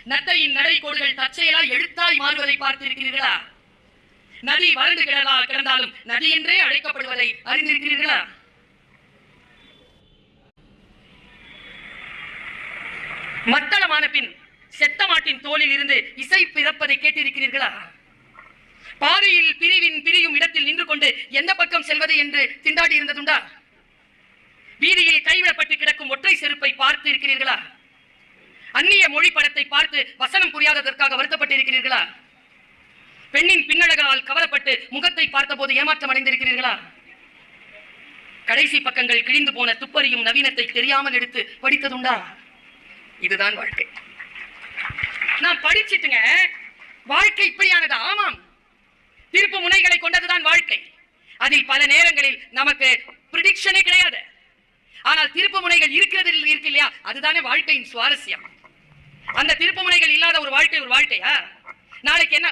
நத்தையின் நடைகோடுகள் தற்செயலாய் எழுத்தாய் மாறுவதை பார்த்திருக்கிறீர்களா? நதி வறண்டு கிடந்தாலும் நதி என்றே அழைக்கப்படுவதை அறிந்திருக்கிறீர்களா? மத்தளமான பின் செத்த மாட்டின் தோலில் இருந்து இசை பிறப்பதை கேட்டிருக்கிறீர்களா? பாதையில் பிரியும் இடத்தில் நின்று கொண்டு எந்த பக்கம் செல்வது என்று திண்டாடி இருந்ததுண்டா? வீதியில் கைவிடப்பட்டு கிடக்கும் ஒற்றை செருப்பை பார்த்து இருக்கிறீர்களா? அந்நிய மொழி படத்தை பார்த்து வசனம் புரியாததற்காக வருத்தப்பட்டிருக்கிறீர்களா? பெண்ணின் பின்னழகால் கவரப்பட்டு முகத்தை பார்த்த போது ஏமாற்றம் அடைந்திருக்கிறீர்களா? கடைசி பக்கங்கள் கிழிந்து போன துப்பறியும் நவீனத்தை தெரியாமல் எடுத்து படித்ததுண்டா? இதுதான் வாழ்க்கை. நான் படிச்சிட்டுங்க, வாழ்க்கை இப்படியானது. ஆமாம், திருப்பு முனைகளை கொண்டதுதான் வாழ்க்கை. அதில் பல நேரங்களில் நமக்கு பிரிடிக்ஷனே கிடையாது. ஆனால் திருப்பு முனைகள் இருக்கிறது இருக்கு இல்லையா, அதுதானே வாழ்க்கையின் சுவாரஸ்யம். அந்த திருப்பு முனைகள் இல்லாத ஒரு வாழ்க்கையா? நாளைக்கு என்ன